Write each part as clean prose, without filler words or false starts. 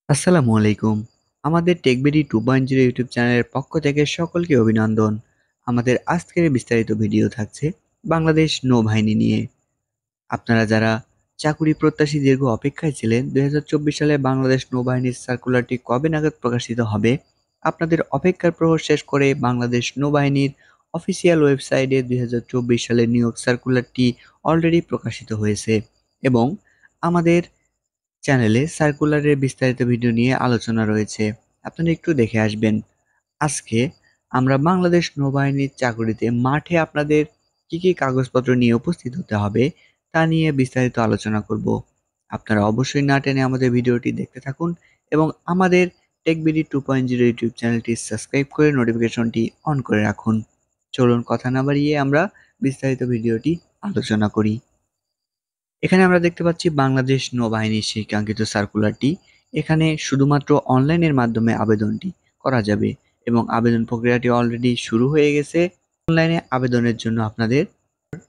আসসালামু আলাইকুম। আমাদের টেকবিডি 2.0 ইউটিউব চ্যানেলের পক্ষ থেকে সকলকে অভিনন্দন। আমাদের আজকের বিস্তারিত ভিডিও থাকছে বাংলাদেশ নৌবাহিনী নিয়ে। আপনারা যারা চাকুরি প্রত্যাশী দীর্ঘ অপেক্ষায় ছিলেন 2024 সালে বাংলাদেশ নৌবাহিনীর সার্কুলারটি কবে নাগাদ প্রকাশিত হবে, আপনাদের অপেক্ষার প্রহর শেষ করে বাংলাদেশ নৌবাহিনীর অফিসিয়াল ওয়েবসাইটে 2024 সালের নিয়োগ সার্কুলারটি অলরেডি প্রকাশিত হয়েছে এবং আমাদের চ্যানেলে সার্কুলারের বিস্তারিত ভিডিও নিয়ে আলোচনা রয়েছে। আপনারা একটু দেখে আসবেন। আজকে আমরা বাংলাদেশ নৌবাহিনীর চাকুরিতে মাঠে আপনাদের কি কাগজপত্র নিয়ে উপস্থিত হতে হবে তা নিয়ে বিস্তারিত আলোচনা করব। আপনারা অবশ্যই না টেনে আমাদের ভিডিওটি দেখতে থাকুন এবং আমাদের টেকবিডি 2.0 ইউটিউব চ্যানেলটি সাবস্ক্রাইব করে নোটিফিকেশনটি অন করে রাখুন। চলুন কথা না বাড়িয়ে আমরা বিস্তারিত ভিডিওটি আলোচনা করি। এখানে আমরা দেখতে পাচ্ছি বাংলাদেশ নৌবাহিনীর সেই কাঙ্ক্ষিত সার্কুলারটি। এখানে শুধুমাত্র অনলাইনের মাধ্যমে আবেদনটি করা যাবে এবং আবেদন প্রক্রিয়াটি অলরেডি শুরু হয়ে গেছে। অনলাইনে আবেদনের জন্য আপনাদের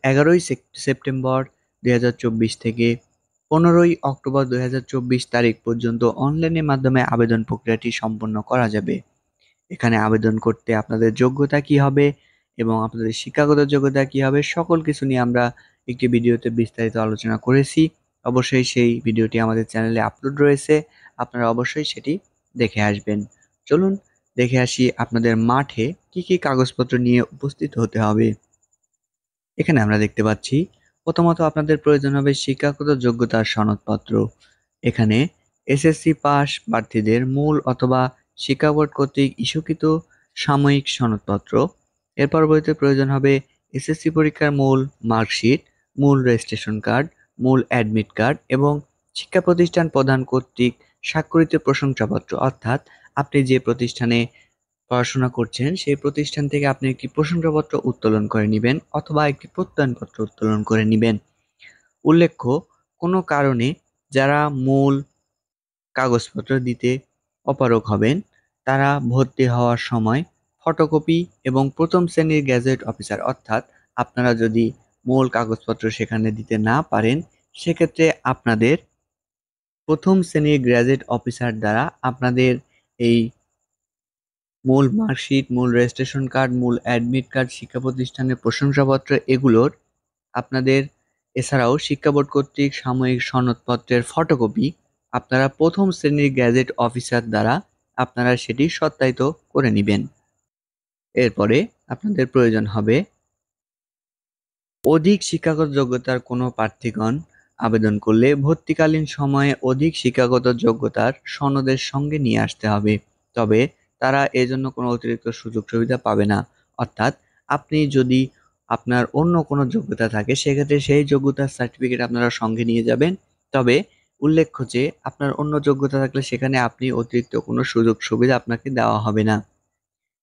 11ই সেপ্টেম্বর 2024 থেকে 15ই অক্টোবর 2024 তারিখ পর্যন্ত অনলাইনের মাধ্যমে আবেদন প্রক্রিয়াটি সম্পন্ন করা যাবে। এখানে আবেদন করতে আপনাদের যোগ্যতা কি হবে এবং আপনাদের শিক্ষাগত যোগ্যতা কি হবে সকল কিছু নিয়ে আমরা একটি ভিডিওতে বিস্তারিত আলোচনা করেছি। অবশ্যই সেই ভিডিওটি আমাদের চ্যানেলে আপলোড রয়েছে, আপনারা অবশ্যই সেটি দেখে আসবেন। চলুন দেখে আসি আপনাদের মাঠে কি কাগজপত্র নিয়ে উপস্থিত হতে হবে। এখানে আমরা দেখতে পাচ্ছি প্রথমত আপনাদের প্রয়োজন হবে শিক্ষাগত যোগ্যতার সনদপত্র। এখানে এসএসসি পাস প্রার্থীদের মূল অথবা শিক্ষা বোর্ড কর্তৃক ইস্যুকৃত সাময়িক সনদপত্র। এর পরবর্তীতে প্রয়োজন হবে এসএসসি পরীক্ষার মূল মার্কশিট, মূল রেজিস্ট্রেশন কার্ড, মূল অ্যাডমিট কার্ড এবং শিক্ষা প্রতিষ্ঠান প্রদান কর্তৃক স্বাক্ষরিত প্রশংসাপত্র। অর্থাৎ আপনি যে প্রতিষ্ঠানে পড়াশোনা করছেন সেই প্রতিষ্ঠান থেকে আপনি একটি প্রশংসাপত্র উত্তোলন করে নেবেন অথবা একটি প্রত্যয়নপত্র উত্তোলন করে নেবেন। উল্লেখ্য, কোনো কারণে যারা মূল কাগজপত্র দিতে অপারগ হবেন তারা ভর্তি হওয়ার সময় ফটোকপি এবং প্রথম শ্রেণীর গ্যাজেট অফিসার, অর্থাৎ আপনারা যদি মূল কাগজপত্র সেখানে দিতে না পারেন সেক্ষেত্রে আপনাদের প্রথম শ্রেণীর গ্যাজেট অফিসার দ্বারা আপনাদের এই মূল মার্কশিট, মূল রেজিস্ট্রেশন কার্ড, মূল অ্যাডমিট কার্ড, শিক্ষা প্রতিষ্ঠানের প্রশংসাপত্র এগুলোর আপনাদের এছাড়াও শিক্ষা বোর্ড কর্তৃক সাময়িক সনদপত্রের ফটোকপি আপনারা প্রথম শ্রেণীর গ্যাজেট অফিসার দ্বারা আপনারা সেটি সত্যায়িত করে নেবেন। এরপরে আপনাদের প্রয়োজন হবে অধিক শিক্ষাগত যোগ্যতার কোনো প্রার্থীগণ আবেদন করলে ভর্তিকালীন সময়ে অধিক শিক্ষাগত যোগ্যতার সনদের সঙ্গে নিয়ে আসতে হবে, তবে তারা এজন্য কোনো অতিরিক্ত সুযোগ সুবিধা পাবে না। অর্থাৎ আপনি যদি আপনার অন্য কোনো যোগ্যতা থাকে সেক্ষেত্রে সেই যোগ্যতার সার্টিফিকেট আপনারা সঙ্গে নিয়ে যাবেন, তবে উল্লেখ্য যে আপনার অন্য যোগ্যতা থাকলে সেখানে আপনি অতিরিক্ত কোনো সুযোগ সুবিধা আপনাকে দেওয়া হবে না।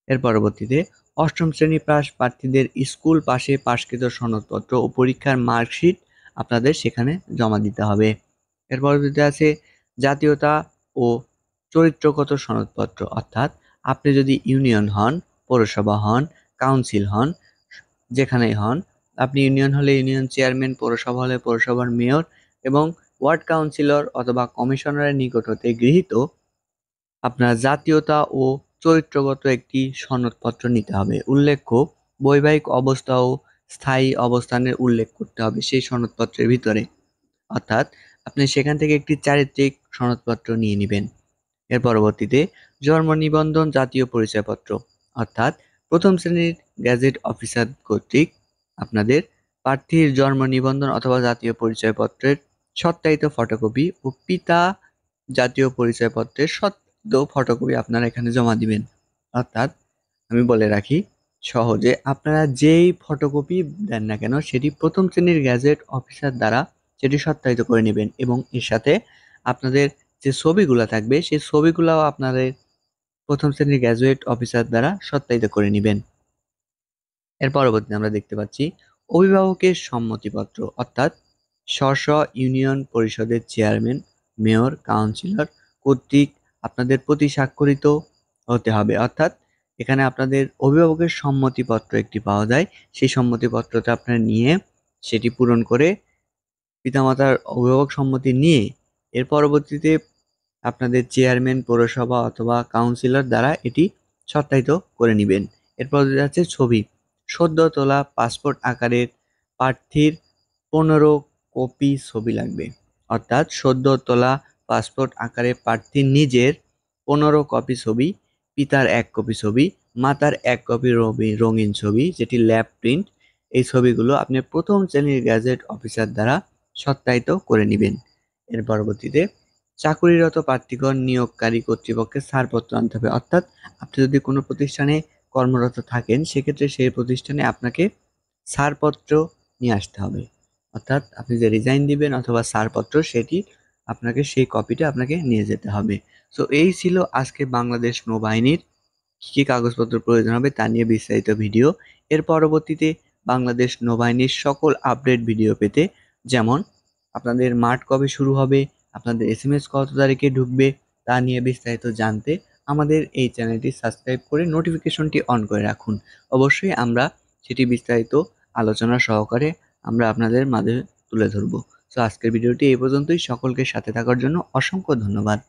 এর পরবর্তীতে অষ্টম শ্রেণী পাস প্রার্থীদের স্কুল পাশে পাশকৃত সনদপত্র ও পরীক্ষার মার্কশিট আপনাদের সেখানে জমা দিতে হবে। এর পরবর্তীতে আছে জাতীয়তা ও চরিত্রগত সনদপত্র, অর্থাৎ আপনি যদি ইউনিয়ন হন, পৌরসভা হন, কাউন্সিল হন, যেখানেই হন, আপনি ইউনিয়ন হলে ইউনিয়ন চেয়ারম্যান, পৌরসভা হলে পৌরসভার মেয়র এবং ওয়ার্ড কাউন্সিলর অথবা কমিশনারের নিকট হতে গৃহীত আপনার জাতীয়তা ও চরিত্রগত একটি সনদপত্র নিতে হবে। উল্লেখ্য, বৈবাহিক অবস্থা ও স্থায়ী অবস্থানের উল্লেখ করতে হবে সেই সনদপত্রের ভিতরে। অর্থাৎ আপনি সেখান থেকে একটি চারিত্রিক সনদপত্র নিয়ে নেবেন। এর পরবর্তীতে জন্ম নিবন্ধন, জাতীয় পরিচয়পত্র, অর্থাৎ প্রথম শ্রেণীর গ্যাজেট অফিসার কর্তৃক আপনাদের প্রার্থীর জন্ম নিবন্ধন অথবা জাতীয় পরিচয়পত্রের সত্যায়িত ফটোকপি ও পিতা জাতীয় পরিচয়পত্রের সত্য ফটোকপি আপনারা এখানে জমা দিবেন। অর্থাৎ আমি বলে রাখি সহজে, আপনারা যেই ফটোকপি দেন না কেন সেটি প্রথম শ্রেণীর গ্যাজেট অফিসার দ্বারা সেটি সত্যায়িত করে নেবেন এবং এর সাথে আপনাদের যে ছবিগুলো থাকবে সেই ছবিগুলোও আপনাদের প্রথম শ্রেণীর গ্র্যাজুয়েট অফিসার দ্বারা সত্যায়িত করে নেবেন। এর পরবর্তীতে আমরা দেখতে পাচ্ছি অভিভাবকের সম্মতিপত্র, অর্থাৎ স্ব ইউনিয়ন পরিষদের চেয়ারম্যান, মেয়র, কাউন্সিলর কর্তৃক আপনাদের প্রতি স্বাক্ষরিত হতে হবে। অর্থাৎ এখানে আপনাদের অভিভাবকের সম্মতিপত্র একটি পাওয়া যায়, সেই সম্মতিপত্রটা আপনারা নিয়ে সেটি পূরণ করে পিতামাতার অভিভাবক সম্মতি নিয়ে এর পরবর্তীতে আপনাদের চেয়ারম্যান, পৌরসভা অথবা কাউন্সিলর দ্বারা এটি সত্যায়িত করে নেবেন। এরপর আছে ছবি। সদ্য তোলা পাসপোর্ট আকারের প্রার্থীর 15 কপি ছবি লাগবে। অর্থাৎ সদ্য তোলা পাসপোর্ট আকারে প্রার্থীর নিজের 15 কপি ছবি, পিতার 1 কপি ছবি, মাতার 1 কপি রঙিন ছবি যেটি ল্যাব প্রিন্ট। এই ছবিগুলো আপনি প্রথম শ্রেণীর গ্যাজেট অফিসার দ্বারা সত্যায়িত করে নেবেন। এর পরবর্তীতে চাকুরিরত প্রার্থীগণ নিয়োগকারী কর্তৃপক্ষের ছাড়পত্র আনতে হবে। অর্থাৎ আপনি যদি কোনো প্রতিষ্ঠানে কর্মরত থাকেন সেক্ষেত্রে সেই প্রতিষ্ঠানে আপনাকে ছাড়পত্র নিয়ে আসতে হবে। অর্থাৎ আপনি যে রিজাইন দিবেন অথবা ছাড়পত্র সেটি আপনাকে সেই কপিটা আপনাকে নিয়ে যেতে হবে। সো এই ছিল আজকে বাংলাদেশ নৌবাহিনীর কী কাগজপত্র প্রয়োজন হবে তা নিয়ে বিস্তারিত ভিডিও। এর পরবর্তীতে বাংলাদেশ নৌবাহিনীর সকল আপডেট ভিডিও পেতে, যেমন আপনাদের মাঠ কবে শুরু হবে, আপনাদের SMS কত তারিখে ঢুকবে তা নিয়ে বিস্তারিত জানতে আমাদের এই চ্যানেলটি সাবস্ক্রাইব করে নোটিফিকেশনটি অন করে রাখুন। অবশ্যই আমরা সেটি বিস্তারিত আলোচনা সহকারে আমরা আপনাদের মাঝে তুলে ধরব। সো আজকের ভিডিওটি এই পর্যন্তই। সকলকে সাথে থাকার জন্য অসংখ্য ধন্যবাদ।